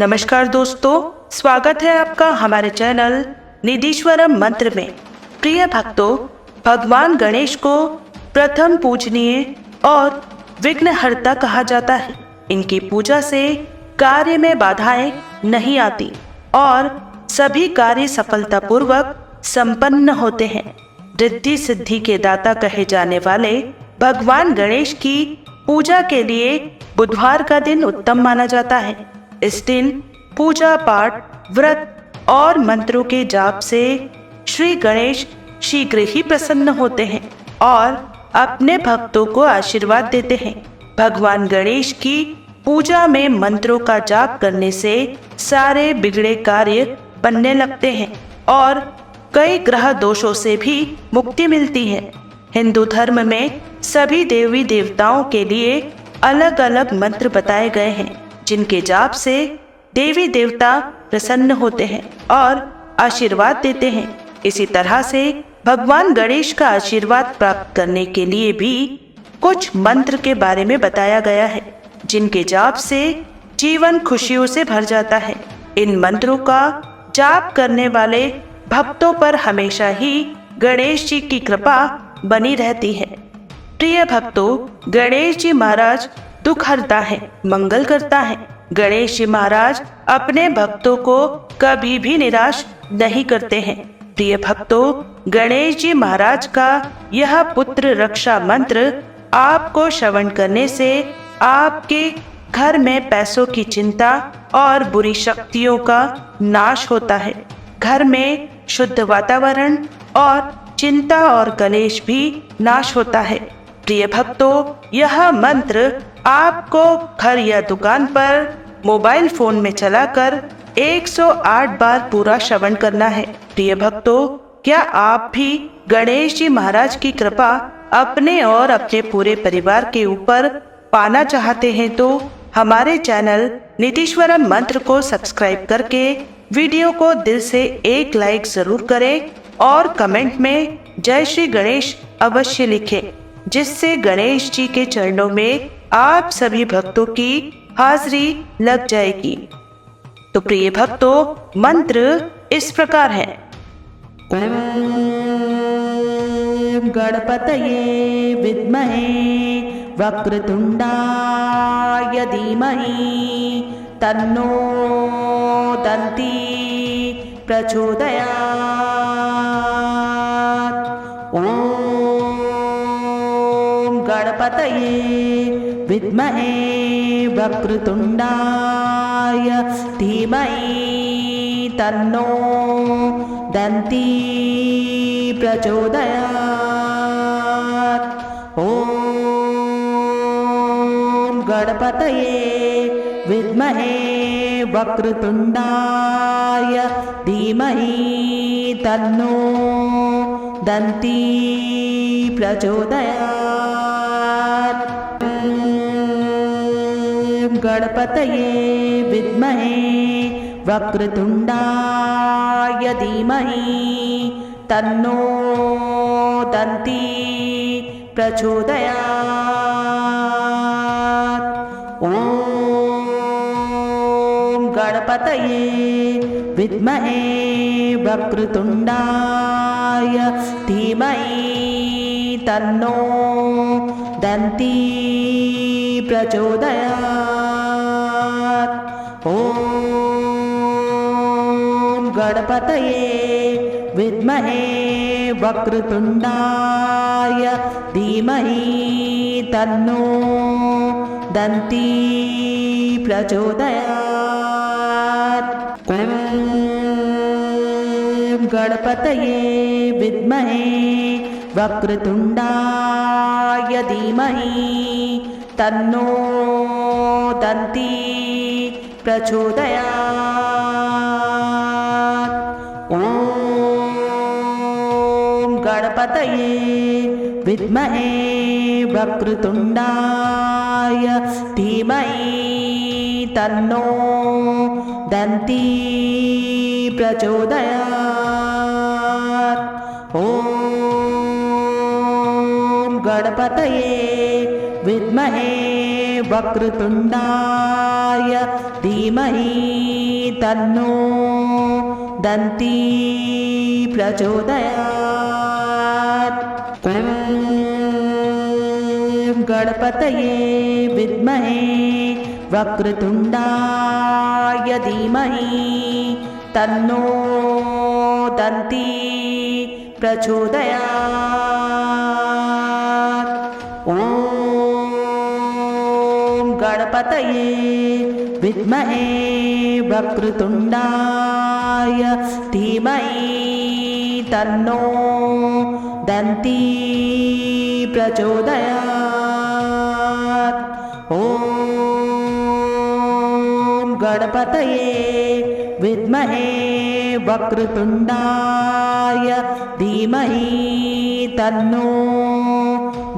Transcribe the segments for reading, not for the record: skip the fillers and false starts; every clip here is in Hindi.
नमस्कार दोस्तों, स्वागत है आपका हमारे चैनल निधीश्वरम मंत्र में। प्रिय भक्तों, भगवान गणेश को प्रथम पूजनीय और विघ्नहर्ता कहा जाता है। इनकी पूजा से कार्य में बाधाएं नहीं आती और सभी कार्य सफलतापूर्वक संपन्न होते हैं। रिद्धि सिद्धि के दाता कहे जाने वाले भगवान गणेश की पूजा के लिए बुधवार का दिन उत्तम माना जाता है। इस दिन पूजा पाठ, व्रत और मंत्रों के जाप से श्री गणेश शीघ्र ही प्रसन्न होते हैं और अपने भक्तों को आशीर्वाद देते हैं। भगवान गणेश की पूजा में मंत्रों का जाप करने से सारे बिगड़े कार्य बनने लगते हैं और कई ग्रह दोषों से भी मुक्ति मिलती है। हिंदू धर्म में सभी देवी देवताओं के लिए अलग अलग मंत्र बताए गए हैं, जिनके जाप से देवी देवता प्रसन्न होते हैं और आशीर्वाद देते हैं। इसी तरह से भगवान गणेश का आशीर्वाद प्राप्त करने के लिए भी कुछ मंत्र के बारे में बताया गया है, जिनके जाप से जीवन खुशियों से भर जाता है। इन मंत्रों का जाप करने वाले भक्तों पर हमेशा ही गणेश जी की कृपा बनी रहती है। प्रिय भक्तों, गणेश जी महाराज दुख हरता है, मंगल करता है। गणेश जी महाराज अपने भक्तों को कभी भी निराश नहीं करते हैं। प्रिय भक्तों, गणेश जी महाराज का यह पुत्र रक्षा मंत्र आपको श्रवण करने से आपके घर में पैसों की चिंता और बुरी शक्तियों का नाश होता है। घर में शुद्ध वातावरण और चिंता और कलेश भी नाश होता है। प्रिय भक्तों, यह मंत्र आपको घर या दुकान पर मोबाइल फोन में चलाकर 108 बार पूरा श्रवण करना है। प्रिय भक्तों, क्या आप भी गणेश जी महाराज की कृपा अपने और अपने पूरे परिवार के ऊपर पाना चाहते हैं तो हमारे चैनल निधीश्वरम मंत्र को सब्सक्राइब करके वीडियो को दिल से एक लाइक जरूर करें और कमेंट में जय श्री गणेश अवश्य लिखें, जिससे गणेश जी के चरणों में आप सभी भक्तों की हाजिरी लग जाएगी। तो प्रिय भक्तों, मंत्र इस प्रकार है। ओम गणपतये विद्महे वक्रतुंडाय धीमहि तन्नो दन्ती प्रचोदयात्। ओम गणपतये विद्महे वक्रतुंडाय धीमहि तन्नो दन्ती प्रचोदयात्। ओम गणपतये विद्महे वक्रतुंडाय धीमहि तन्नो दन्ती प्रचोदयात्। गणपतये विद्महे वक्रतुंडाय धीमहि तन्नो दन्ती प्रचोदयात्। ओम गणपतये विद्महे वक्रतुंडाय धीमहि तन्नो दन्ती प्रचोदयात्। ओम गणपतये विद्महे वक्रतुंडाय धीमहि तन्नो दन्ती प्रचोदयात्। ओम गणपतये विद्महे वक्रतुंडाय धीमहि तन्नो दन्ती प्रचोदयात्। ओम गणपतये विद्महे वक्रतुंडाय धीमहि तन्नो दन्ती प्रचोदयात्। ओम गणपतये विद्महे वक्रतुण्डाय धीमहि तन्नो दन्ती प्रचोदयात्। ॐ गणपतये विद्महे वक्रतुण्डाय धीमहि तन्नो दन्ती प्रचोदयात्। ॐ गणपतये विद्महे वक्रतुण्डाय धीमहि तन्नो दन्ती प्रचोदयात्। ॐ गणपतये विद्महे वक्रतुण्डाय धीमहि तन्नो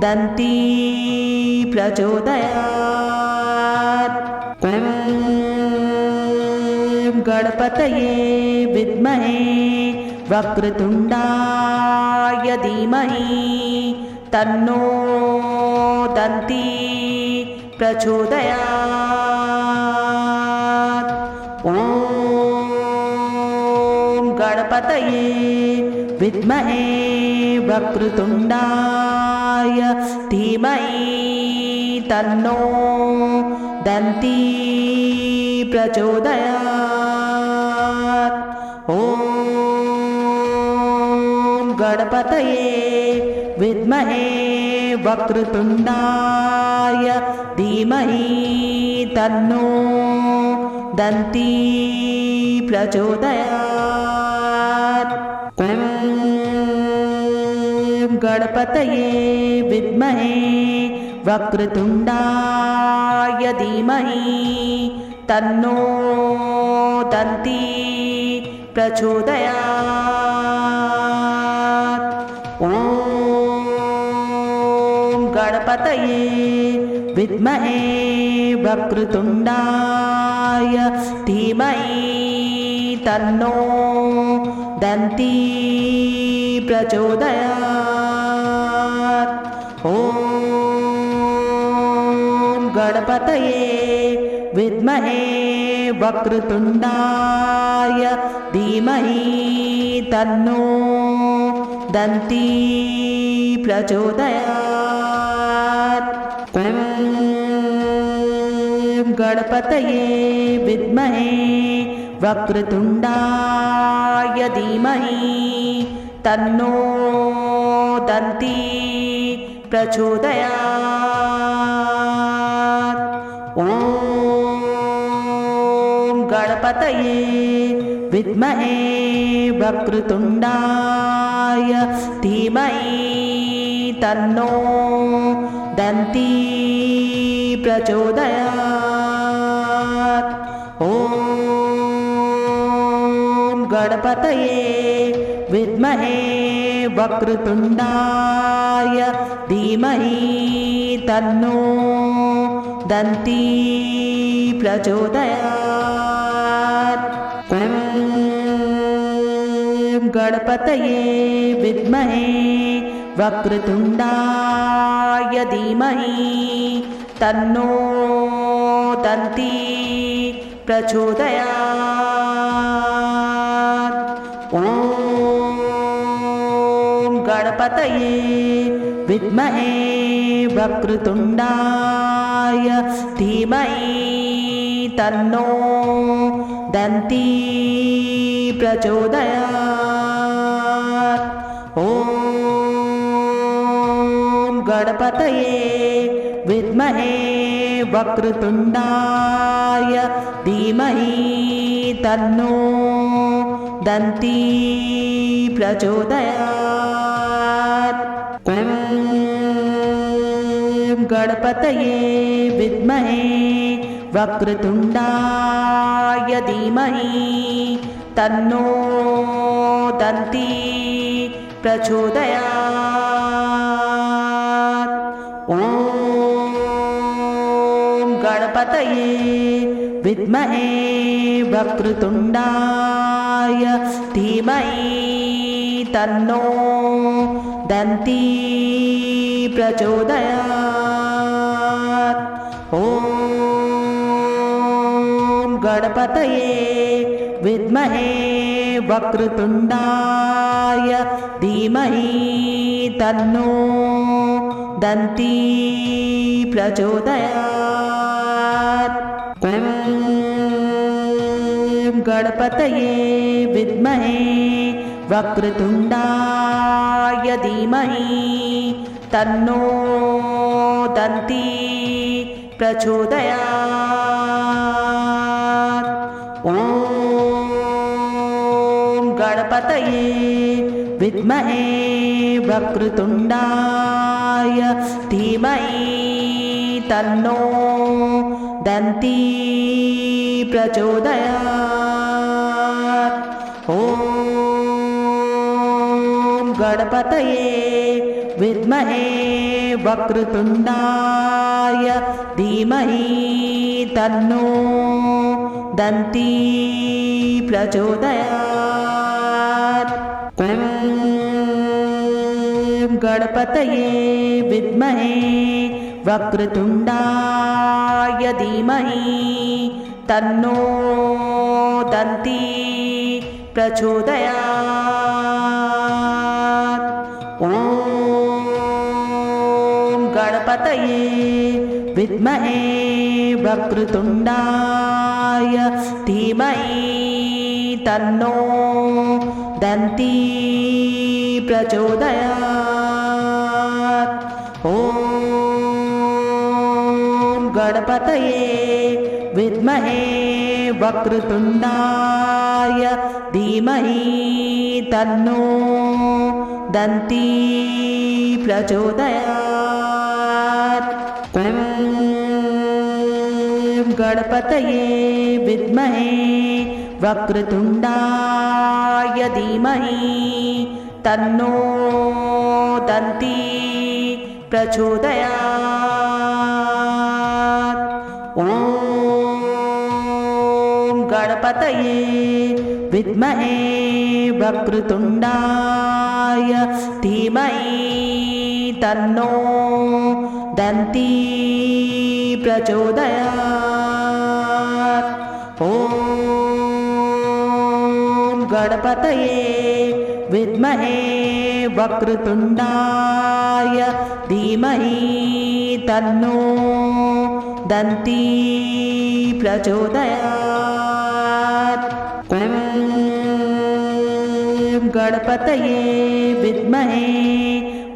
दन्ती प्रचोदयात्। ॐ गणपतये विद्महे वक्रतुण्डाय धीमहि तन्नो दन्ती प्रचोदयात्। ॐ गणपतये विद्महे वक्रतुण्डाय धीमहि तन्नो दन्ती प्रचोदयात्। ॐ गणपतये विद्महे वक्रतुण्डाय धीमहि तन्नो दन्ती प्रचोदयात्। ॐ गणपतये विद्महे वक्रतुण्डाय धीमहि तन्नो दन्ती प्रचोदयात्। ॐ गणपतये विद्महे वक्रतुण्डाय धीमहि तन्नो दन्ती प्रचोदयात्। ॐ गणपतये विद्महे वक्रतुण्डाय धीमहि तन्नो दन्ती प्रचोदयात्। ॐ गणपतये विद्महे वक्रतुण्डाय धीमहि तन्नो दन्ती प्रचोदयात्। ॐ गणपतये विद्महे वक्रतुण्डाय धीमहि तन्नो दन्ती प्रचोदयात्। ॐ गणपतये विद्महे वक्रतुण्डाय धीमहि तन्नो दन्ती प्रचोदयात्। ॐ गणपतये विद्महे वक्रतुण्डाय धीमहि तन्नो दन्ती प्रचोदयात्। ॐ गणपतये विद्महे वक्रतुण्डाय धीमहि तन्नो दन्ती प्रचोदयात्। ॐ गणपतये विद्महे वक्रतुण्डाय धीमहि तन्नो दन्ती प्रचोदयात्। ॐ गणपतये विद्महे वक्रतुण्डाय धीमहि तन्नो दन्ती प्रचोदयात्। ॐ गणपतये विद्महे वक्रतुण्डाय धीमहि तन्नो दन्ती प्रचोदयात्। ॐ गणपतये विद्महे वक्रतुण्डाय धीमहि तन्नो दन्ती प्रचोदयात्। ॐ गणपतये विद्महे वक्रतुण्डाय धीमहि तन्नो दन्ती प्रचोदयात्। ॐ गणपतये विद्महे वक्रतुण्डाय धीमहि तन्नो दन्ती प्रचोदयात्। ॐ गणपतये विद्महे वक्रतुण्डाय धीमहि तन्नो दन्ती प्रचोदयात्। ॐ गणपतये विद्महे वक्रतुण्डाय धीमहि तन्नो दन्ती प्रचोदयात्। ॐ गणपतये विद्महे वक्रतुण्डाय धीमहि तन्नो दन्ती प्रचोदयात्। ॐ गणपतये विद्महे वक्रतुण्डाय धीमहि तन्नो दन्ती प्रचोदयात्। ॐ गणपतये विद्महे वक्रतुण्डाय धीमहि तन्नो दन्ती प्रचोदयात्। ॐ गणपतये विद्महे वक्रतुण्डाय धीमहि तन्नो दन्ती प्रचोदयात्। ॐ गणपतये विद्महे वक्रतुण्डाय धीमहि तन्नो दन्ती प्रचोदयात्। ॐ गणपतये विद्महे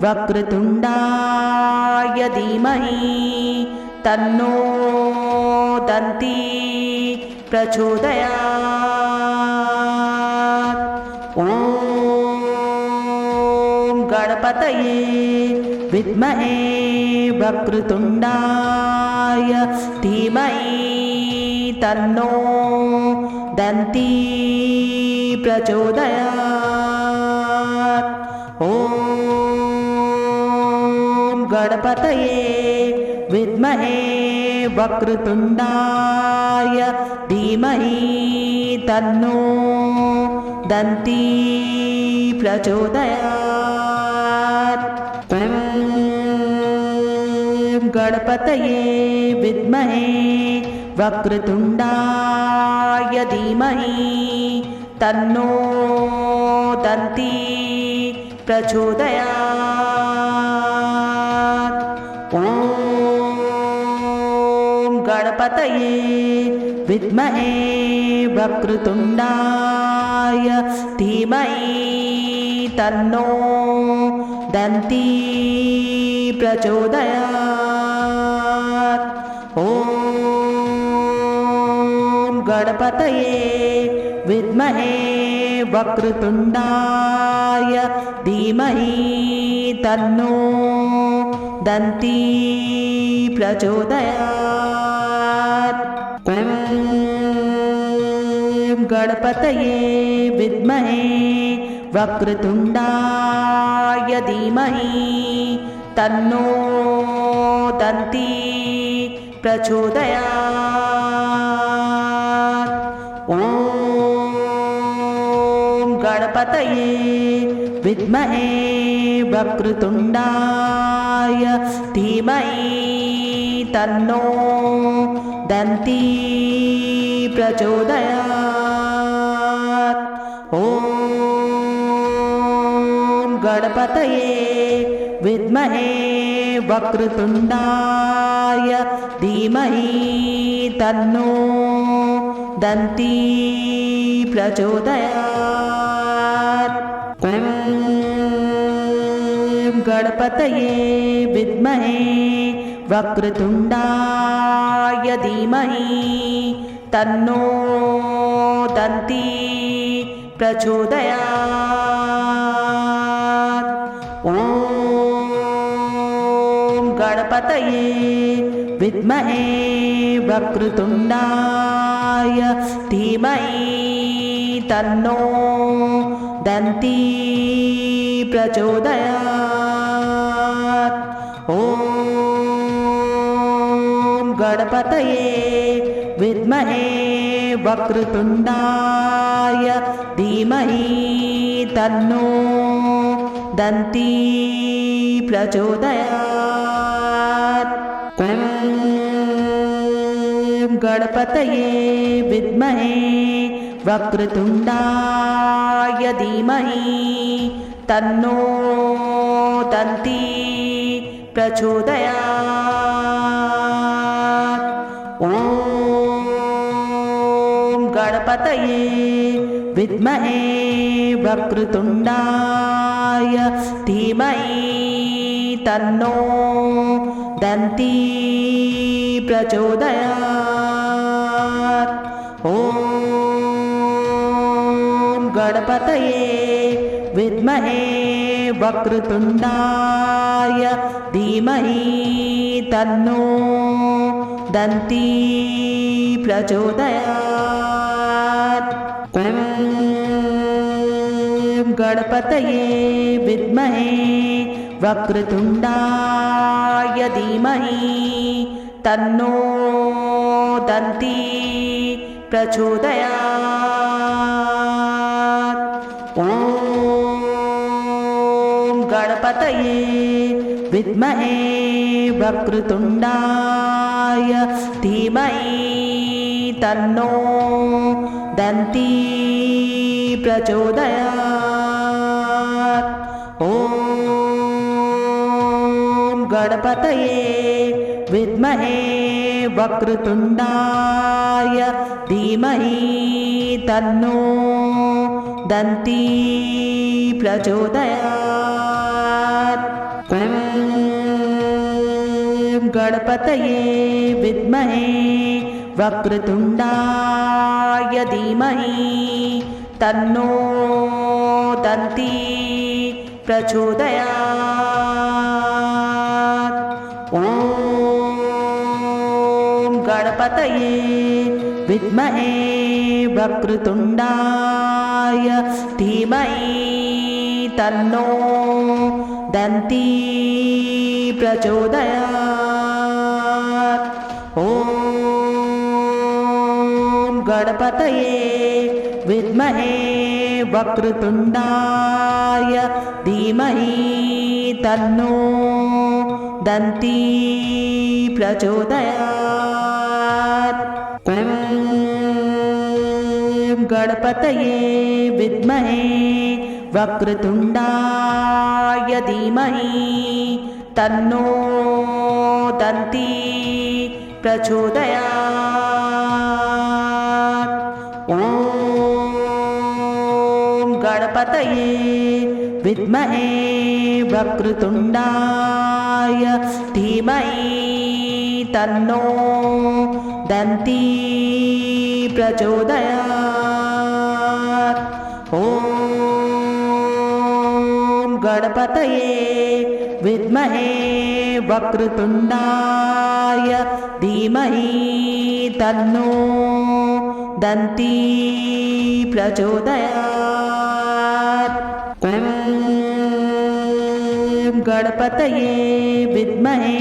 वक्रतुण्डाय धीमहि तन्नो दन्ती प्रचोदयात्। ॐ गणपतये विद्महे वक्रतुण्डाय धीमहि तन्नो दन्ती प्रचोदयात्। ॐ गणपतये विद्महे वक्रतुण्डाय धीमहि तन्नो दन्ती प्रचोदयात्। ॐ गणपतये विद्महे वक्रतुण्डाय धीमहि तन्नो दन्ती प्रचोदयात्। ॐ गणपतये विद्महे वक्रतुण्डाय धीमहि तन्नो दन्ती प्रचोदयात्। ॐ गणपतये विद्महे वक्रतुण्डाय धीमहि तन्नो दन्ती प्रचोदयात्। ॐ गणपतये विद्महे वक्रतुण्डाय धीमहि तन्नो दन्ती प्रचोदयात्। ॐ गणपतये विद्महे वक्रतुण्डाय धीमहि तन्नो दन्ती प्रचोदयात्। प्रचोदयात्। ॐ गणपतये विद्महे वक्रतुण्डाय धीमहि तन्नो दन्ती प्रचोदयात्। ॐ गणपतये विद्महे वक्रतुण्डाय धीमहि तन्नो दन्ती प्रचोदयात्। ॐ गणपतये विद्महे वक्रतुण्डाय धीमहि तन्नो दन्ती प्रचोदयात्। ॐ गणपतये विद्महे वक्रतुण्डाय धीमहि तन्नो दन्ती प्रचोदयात्। ॐ गणपतये विद्महे वक्रतुण्डाय धीमहि तन्नो दन्ती प्रचोदयात्। ॐ गणपतये विद्महे वक्रतुण्डाय धीमहि तन्नो दन्ती प्रचोदयात्। ॐ गणपतये विद्महे वक्रतुण्डाय धीमहि तन्नो दन्ती प्रचोदयात्। ॐ गणपतये विद्महे वक्रतुण्डाय धीमहि तन्नो दन्ती प्रचोदयात्। ॐ गणपतये विद्महे वक्रतुण्डाय धीमहि तन्नो दन्ती प्रचोदयात्। ॐ गणपतये विद्महे वक्रतुण्डाय धीमहि तन्नो दन्ती प्रचोदयात्। ॐ गणपतये विद्महे वक्रतुण्डाय धीमहि तन्नो दन्ती प्रचोदयात्। ॐ गणपतये विद्महे वक्रतुण्डाय धीमहि तन्नो दन्ती प्रचोदयात्। ॐ गणपतये विद्महे वक्रतुण्डाय धीमहि तन्नो दन्ती प्रचोदयात्। ॐ गणपतये विद्महे वक्रतुण्डाय धीमहि तन्नो दन्ती प्रचोदयात्। ॐ गणपतये विद्महे वक्रतुण्डाय धीमहि तन्नो दन्ती प्रचोदयात्। ॐ गणपतये विद्महे वक्रतुण्डाय धीमहि तन्नो दन्ती प्रचोदयात्। ॐ गणपतये विद्महे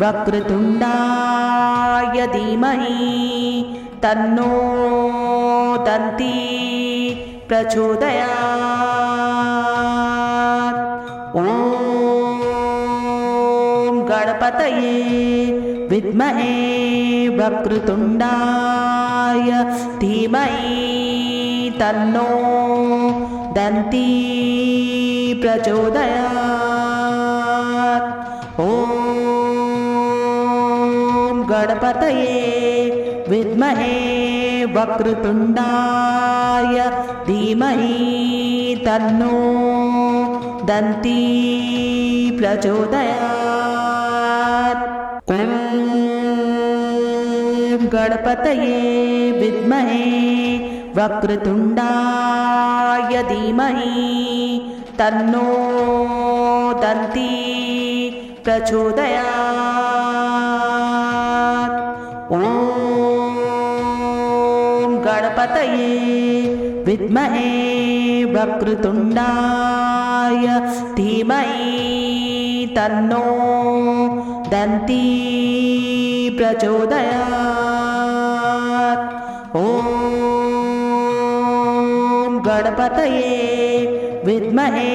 वक्रतुण्डाय धीमहि तन्नो दन्ती प्रचोदयात्। ॐ गणपतये विद्महे वक्रतुण्डाय धीमहि तन्नो दन्ती प्रचोदयात्। ॐ गणपतये विद्महे वक्रतुण्डाय धीमहि तन्नो दन्ती प्रचोदयात्। ॐ गणपतये विद्महे वक्रतुण्डाय धीमहि तन्नो दन्ती प्रचोदयात्। ॐ गणपतये विद्महे वक्रतुण्डाय धीमहि तन्नो दन्ती प्रचोदयात्। ॐ गणपतये विद्महे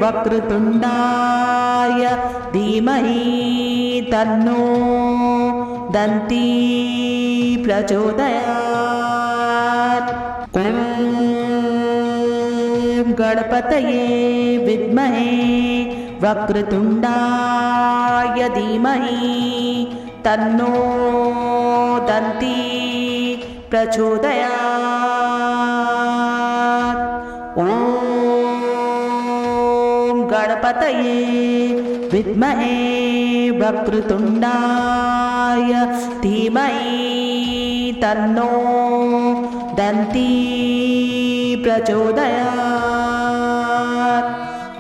वक्रतुण्डाय धीमहि तन्नो दन्ती प्रचोदयात्। ॐ गणपतये विद्महे वक्रतुण्डाय धीमहि तन्नो दन्ती प्रचोदयात्। ॐ गणपतये विद्महे वक्रतुण्डाय धीमहि तन्नो दन्ती प्रचोदयात्।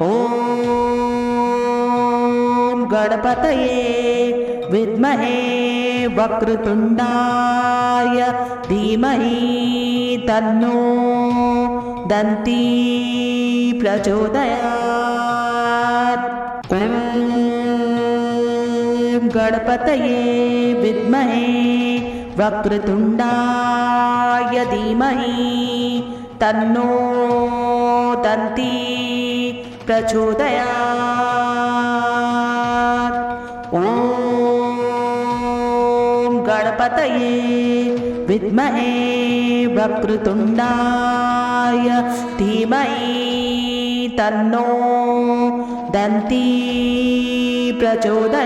ॐ गणपतये विद्महे वक्रतुण्डाय धीमहि तन्नो दन्ती प्रचोदयात्। ॐ गणपतये विद्महे वक्रतुण्डाय धीमहि तन्नो दन्ती प्रचोदयात्। ॐ गणपतये विद्महे वक्रतुण्डाय धीमहि तन्नो दन्ती प्रचोदयात्।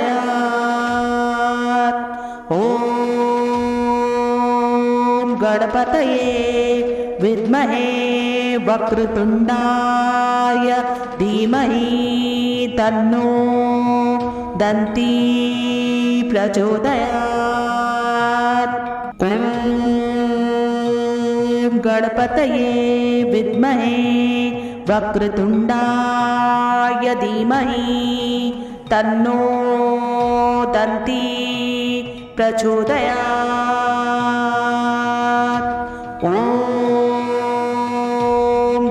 ॐ गणपतये विद्महे वक्रतुण्डाय धीमहि तन्नो दन्ती प्रचोदयात्। ॐ गणपतये विद्महे वक्रतुण्डाय धीमहि तन्नो दन्ती प्रचोदयात्। ॐ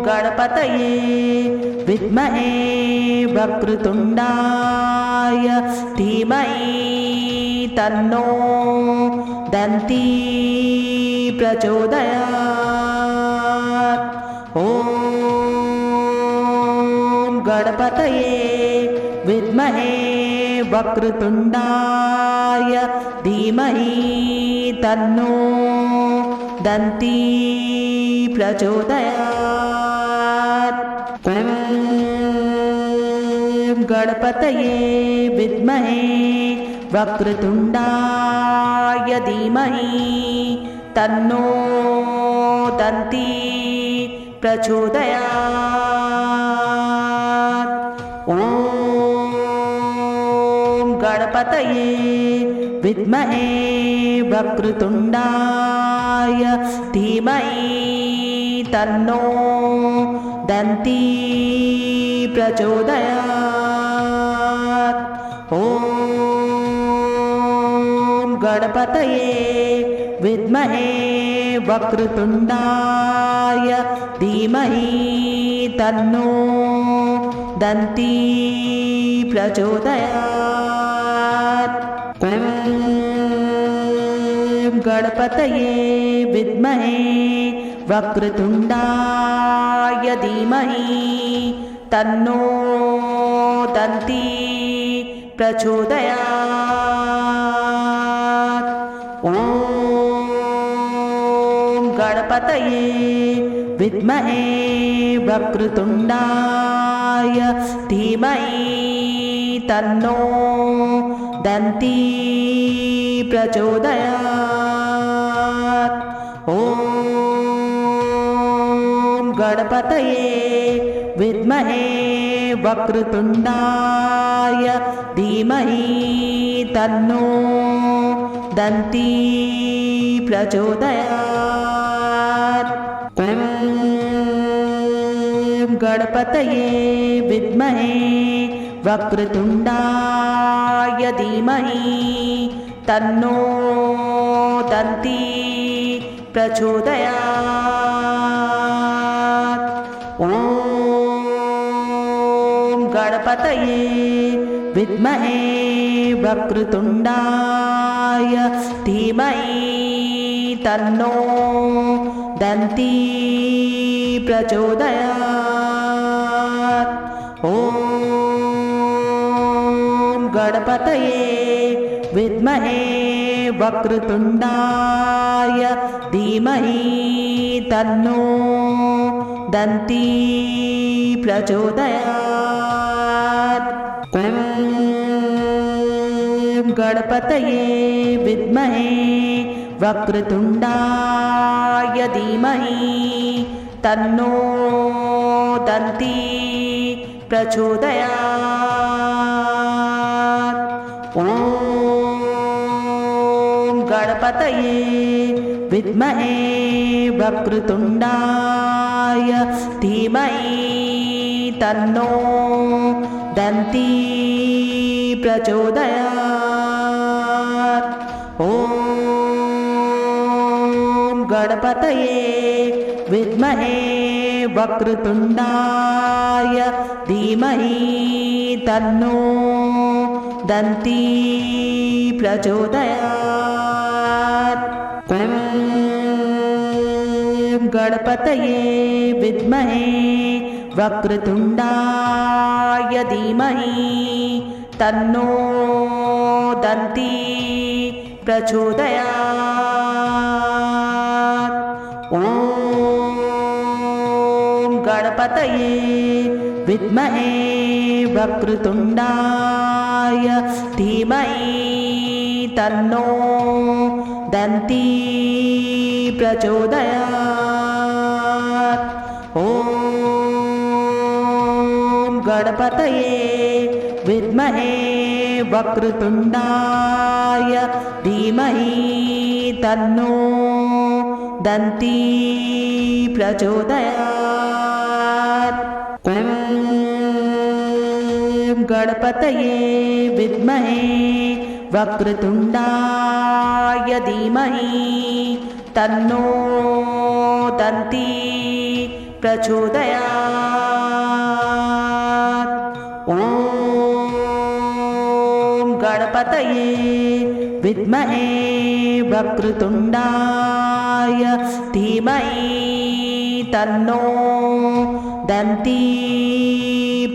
गणपतये विद्महे वक्रतुण्डाय धीमहि तन्नो दन्ती प्रचोदयात्। ॐ गणपतये विद्महे वक्रतुण्डाय धीमहि तन्नो दन्ती प्रचोदयात्। ॐ गणपतये विद्महे वक्रतुण्डाय धीमहि तन्नो दन्ती प्रचोदयात्। ॐ गणपतये विद्महे वक्रतुण्डाय धीमहि तन्नो दन्ती प्रचोदयात्। ॐ गणपतये विद्महे वक्रतुण्डाय धीमहि तन्नो दन्ती प्रचोदयात्। ॐ गणपतये विद्महे वक्रतुण्डाय धीमहि तन्नो दन्ती प्रचोदयात्। ॐ गणपतये विद्महे वक्रतुण्डाय धीमहि तन्नो दन्ती प्रचोदयात्। ॐ गणपतये विद्महे वक्रतुण्डाय धीमहि तन्नो दन्ती प्रचोदयात्। ॐ गणपतये विद्महे वक्रतुण्डाय धीमहि तन्नो दन्ती प्रचोदयात्। ॐ गणपतये विद्महे वक्रतुण्डाय धीमहि तन्नो दन्ती प्रचोदयात्। ॐ गणपतये विद्महे वक्रतुण्डाय धीमहि तन्नो दन्ती प्रचोदयात्। ॐ गणपतये विद्महे वक्रतुण्डाय धीमहि तन्नो दन्ती प्रचोदयात्। ॐ गणपतये विद्महे वक्रतुण्डाय धीमहि तन्नो दन्ती प्रचोदयात्। ॐ गणपतये विद्महे वक्रतुण्डाय धीमहि तन्नो दन्ती प्रचोदयात्। ॐ गणपतये विद्महे वक्रतुण्डाय धीमहि तन्नो दन्ती प्रचोदयात्। ॐ गणपतये विद्महे वक्रतुण्डाय धीमहि तन्नो दन्ती प्रचोदयात्। ॐ गणपतये विद्महे वक्रतुण्डाय धीमहि तन्नो दन्ती प्रचोदयात्। ॐ गणपतये विद्महे वक्रतुण्डाय धीमहि तन्नो दन्ती प्रचोदयात्। ॐ गणपतये विद्महे वक्रतुण्डाय धीमहि तन्नो दन्ती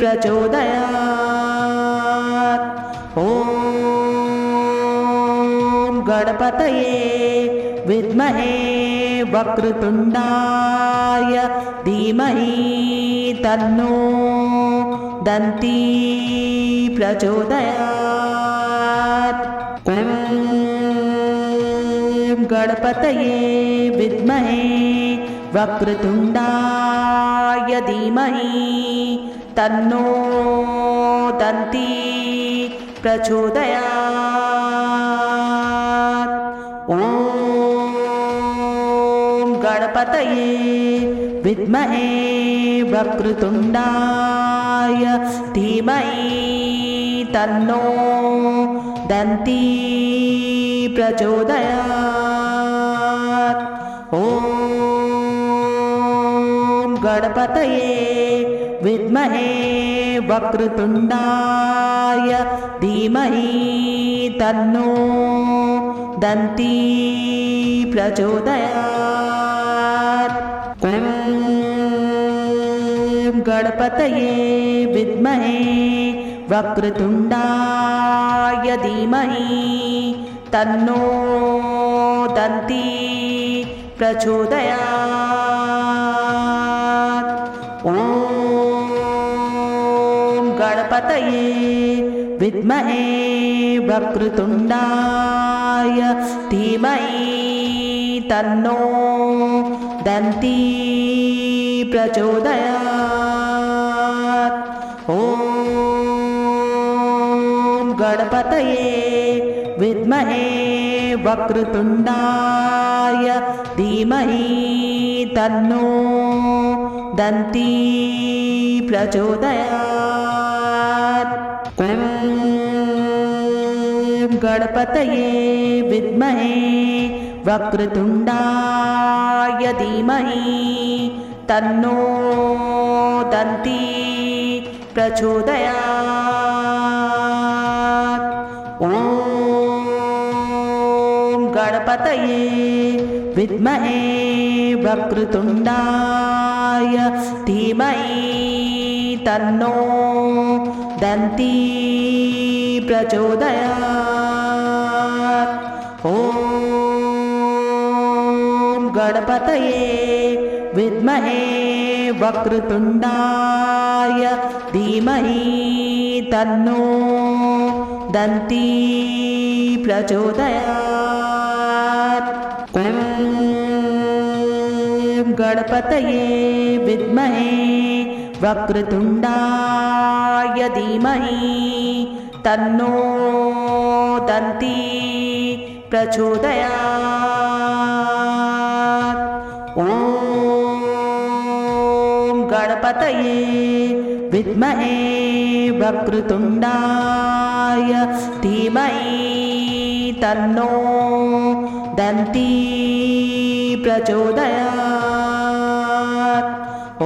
प्रचोदयात्। ॐ गणपतये विद्महे वक्रतुण्डाय धीमहि तन्नो दन्ती प्रचोदयात्। ॐ गणपतये विद्महे वक्रतुण्डाय धीमहि तन्नो दन्ती प्रचोदयात्। ॐ गणपतये विद्महे वक्रतुण्डाय धीमहि तन्नो दन्ती प्रचोदयात्। ॐ गणपतये विद्महे वक्रतुण्डाय धीमहि तन्नो दन्ती प्रचोदयात्। ॐ गणपतये विद्महे वक्रतुण्डाय धीमहि तन्नो दन्ती प्रचोदयात्। ॐ गणपतये विद्महे वक्रतुण्डाय धीमहि तन्नो दन्ती प्रचोदयात्। ॐ गणपतये विद्महे वक्रतुण्डाय धीमहि तन्नो दन्ती प्रचोदयात्। ॐ गणपतये विद्महे वक्रतुण्डाय धीमहि तन्नो दन्ती प्रचोदयात्। ॐ गणपतये विद्महे वक्रतुण्डाय धीमहि तन्नो दन्ती प्रचोदयात्। ॐ गणपतये विद्महे वक्रतुण्डाय धीमहि तन्नो दन्ती प्रचोदयात्। ॐ गणपतये विद्महे वक्रतुण्डाय धीमहि तन्नो दन्ती प्रचोदयात्। ॐ गणपतये विद्महे वक्रतुण्डाय धीमहि तन्नो दन्ती प्रचोदयात्। ॐ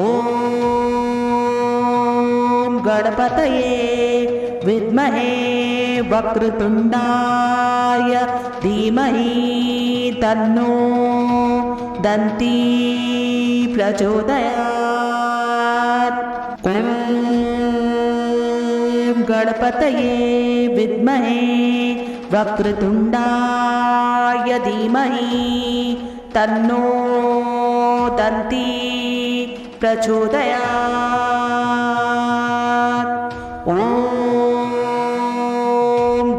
गणपतये विद्महे वक्रतुण्डाय धीमहि तन्नो दन्ती प्रचोदयात्। ॐ गणपतये विद्महे वक्रतुण्डाय धीमहि तन्नो दन्ती प्रचोदयात्। ॐ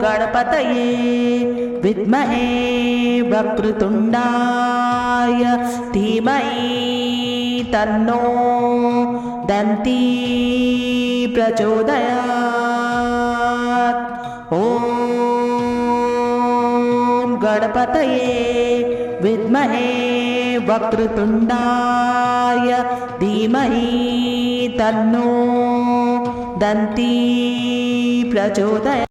गणपतये विद्महे वक्रतुण्डाय धीमहि तन्नो दन्ती प्रचोदयात्। ॐ गणपतये विद्महे वक्रतुण्डाय धीमहि तन्नो दन्ती प्रचोदयात्।